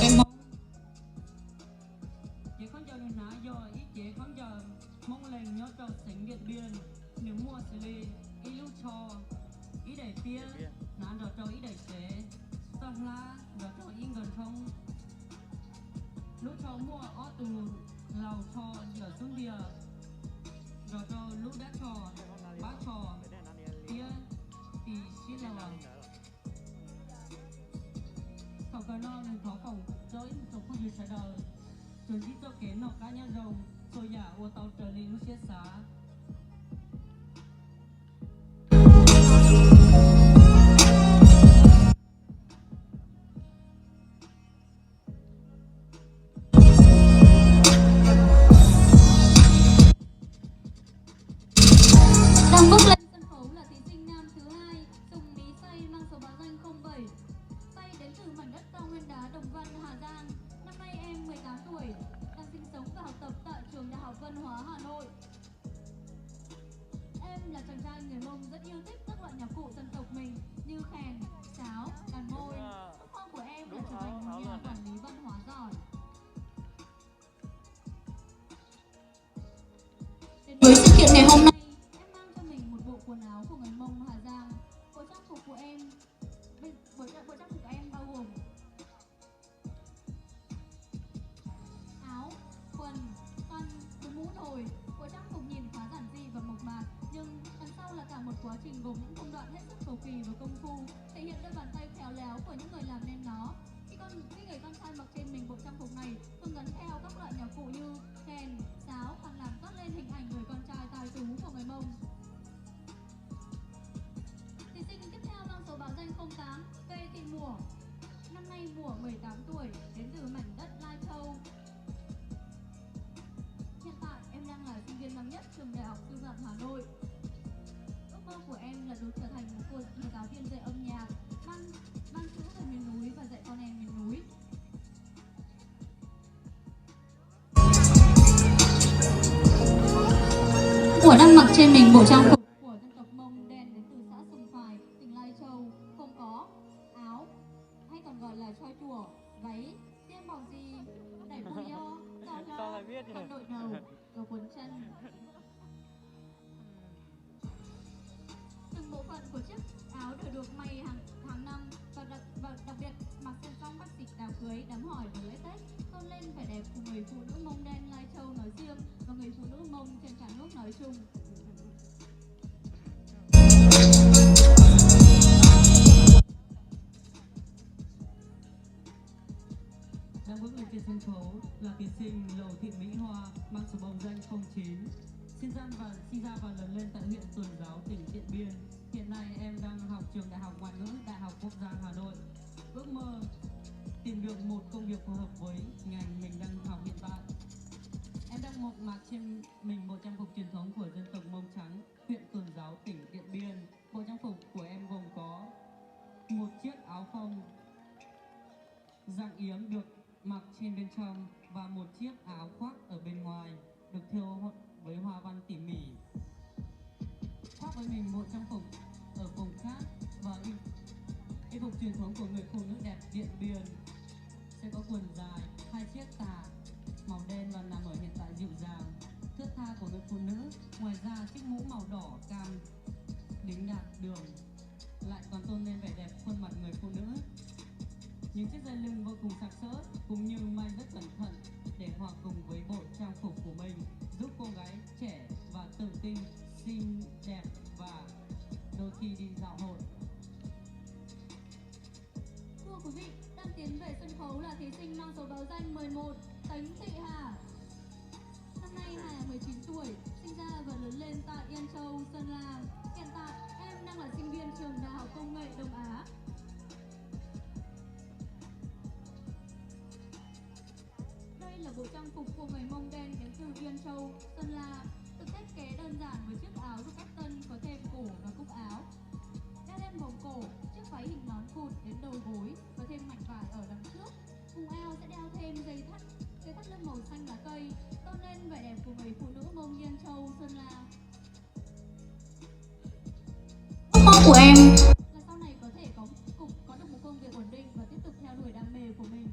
em mong chỉ không chờ người nã do ý chỉ không chờ mong lành nhớ trò sánh điện biên nếu mua xử lý ý lúc cho ý đẩy tia nán rồi cho ý đẩy chế sao la rồi cho ý gần không lúc cho mua ó tù lầu cho giờ xuống bia rồi cho lúc đã cho bác cho tia thì xin là cậu cờ no nên có cổng tới cậu không gì sẽ đời rồi chỉ cho kẻ nọ cá nhân rồng tôi giả ô tàu trở lên lúc chết xá đang bước lên sân khấu là thí sinh nam thứ hai Tùng Mí Say mang số báo danh 07. Say đến từ mảnh đất cao nguyên đá Đồng Văn, Hà Giang. Năm nay em 18 tuổi, đang sinh sống và học tập tại trường Đại học Văn hóa Hà Nội. Em là chàng trai người Mông rất yêu thích các loại nhạc cụ dân tộc mình như kèn, sáo, đàn môi. Ước mơ của em là trở thành một nhà quản lý văn hóa giỏi. Với sự kiện ngày hôm nay, em mang cho mình một bộ quần áo của người Mông Hà Giang. Bộ trang phục của em bao gồm áo, quần, khăn, với mũ nồi. Bộ trang phục nhìn khá giản dị và mộc mạc, nhưng đằng sau là cả một quá trình gồm những công đoạn hết sức cầu kỳ và công phu, thể hiện đôi bàn tay khéo léo của những người làm nên nó. Khi người con trai mặc trên mình bộ trang phục này thường gắn theo các loại nhạc cụ như kèn, sáo, càng làm toát lên hình ảnh người con trai tài tú của người Mông. Thí sinh tiếp theo mang số báo danh 08 Lê Thị Mùa. Năm nay Mùa 18 tuổi, đến từ mảnh đất Lai Châu. Hiện tại em đang là sinh viên năm nhất trường Đại học Sư phạm Hà Nội. Ước mơ của em là được trở thành một cô giáo viên dạy âm nhạc, mang chữ về miền núi và dạy con em miền núi. Mùa đang mặc trên mình bộ trang phục của dân tộc Mông đen đến từ xã Sùng Phài, tỉnh Lai Châu, gồm có áo hay còn gọi là choi chùa, váy, xiêm bò gì, đẩy bùi eo, giò la, khăn đội đầu, gấu quấn chân. Từng bộ phận của chiếc áo đều được may hàng năm và đặc biệt mặc trên trong bát dịch đám cưới, đám hỏi và lễ Tết, tôn lên vẻ đẹp của người phụ nữ Mông đen Lai Châu nói riêng và người phụ nữ Mông trên cả nước nói chung. đang bước lên trên sân khấu là thí sinh Lầu Thị Mỹ Hoa mang số báo danh 09. Sinh ra và lớn lên tại huyện Tuần Giáo, tỉnh Điện Biên. Hiện nay em đang học trường Đại học Ngoại ngữ Đại học Quốc gia Hà Nội. Ước mơ tìm được một công việc phù hợp với ngành mình đang học hiện tại. Em đang mặc trên mình bộ trang phục truyền thống của dân tộc Mông Trắng, huyện Tuần Giáo, tỉnh Điện Biên. Bộ trang phục của em gồm có một chiếc áo phông dạng yếm được mặc trên bên trong và một chiếc áo khoác ở bên ngoài được thêu với hoa văn tỉ mỉ. Khoác với mình bộ trang phục ở vùng khác và y phục truyền thống của người phụ nữ đẹp Điện Biên sẽ có quần dài, hai chiếc tà màu đen và nằm ở hiện tại dịu dàng, thướt tha của người phụ nữ. Ngoài ra chiếc mũ màu đỏ cam đính đạc đường lại còn tôn lên vẻ đẹp khuôn mặt người phụ nữ. Những chiếc dây lưng vô cùng sặc sỡ cũng như may rất cẩn thận để hòa cùng với bộ trang phục của mình, giúp cô gái trẻ và tự tin, xinh đẹp và đôi khi đi dạo hội. Thưa quý vị, đang tiến về sân khấu là thí sinh mang số báo danh 11 Tấn Thị Hà. Năm nay Hà 19 tuổi, sinh ra và lớn lên tại Yên Châu, Sơn La. Hiện tại em đang là sinh viên trường Đại học Công nghệ Đông Á. Đây là bộ trang phục của người Mông đen đến từ Yên Châu, Sơn La, được thiết kế đơn giản với chiếc áo được cách tân có thêm cổ và cúc áo. Đeo lên vòng cổ, chiếc váy hình nón cụt đến đầu gối và thêm mảnh vải ở đằng trước. Vùng eo sẽ đeo thêm dây thắt lưng màu xanh lá cây, tôn lên vẻ đẹp của người phụ nữ Mông Yên Châu, Sơn La. Ước mơ của em là sau này có thể có được một công việc ổn định và tiếp tục theo đuổi đam mê của mình.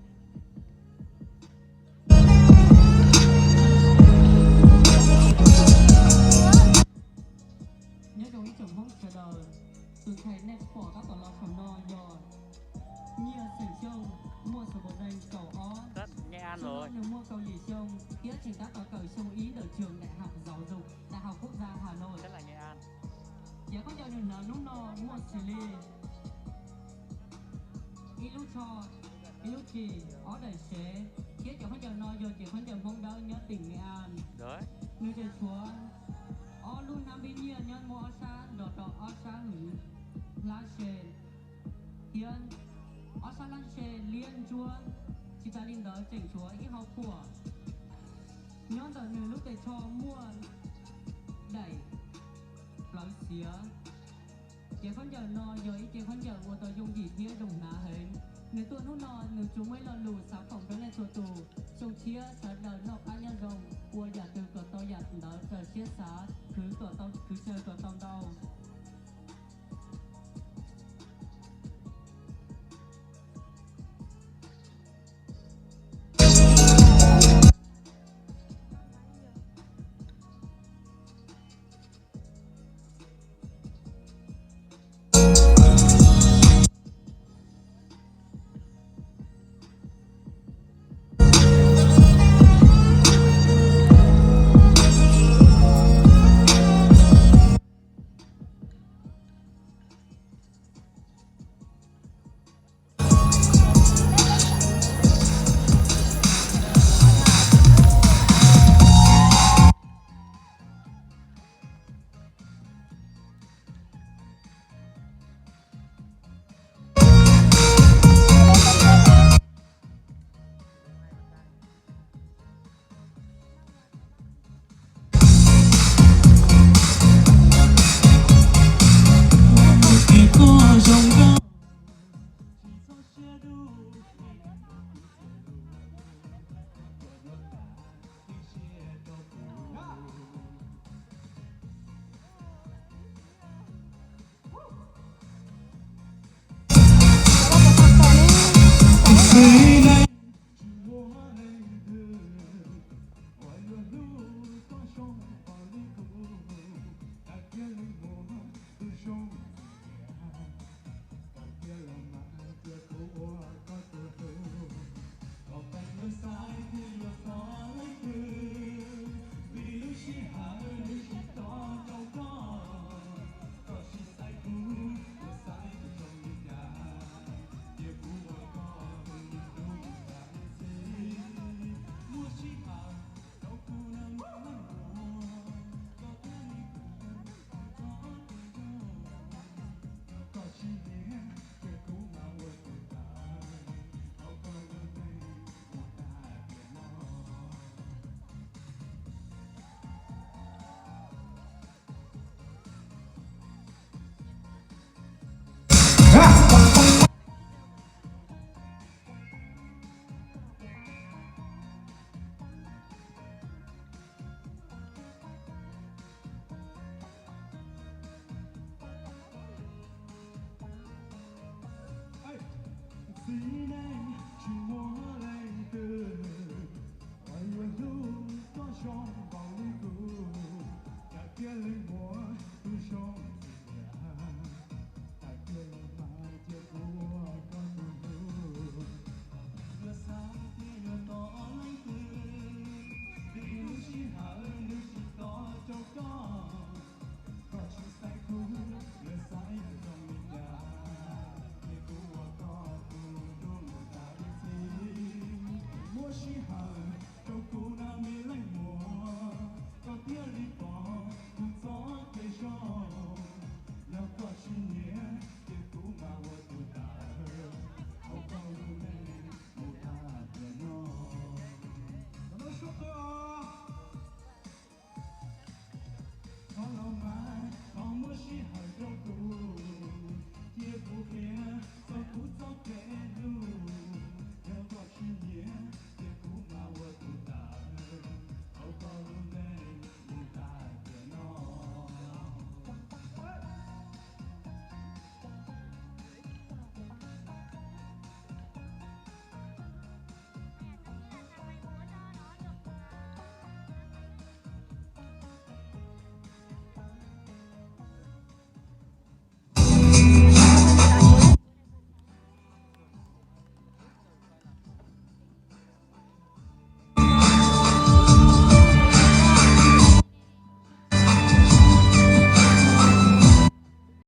mua cầu gì xong phía trình tác có cầu xong ý ở trường đại học giáo dục đại học quốc gia Hà Nội Chắc là Nghệ An. chỉ có cho nên là nó mua xử lý ilu cho ilu chỉ ở đây sẽ phía cho có cho nó giờ chỉ có cho mong đỡ nhớ tỉnh Nghệ An Đấy. người chơi chúa ở luôn nam bên nhiên nhân mua xa đỏ đỏ ở xa hử lá xe hiện ở xa lan xe liên chúa chỉ ta linh đỡ chỉnh chúa ít học của nhớ đợi người lúc để cho mua đẩy nói xía chỉ con giờ nó giờ ý chỉ con giờ của tôi dùng gì kia đồng ná hết nếu tôi nó nếu chúng mới lo lù sáu phòng đó lên tù xong chia sợ đời nó cá nhân rồng của giả từ của tôi giả đỡ chờ chia xá cứ của tôi cứ chơi của tôi đâu Hey,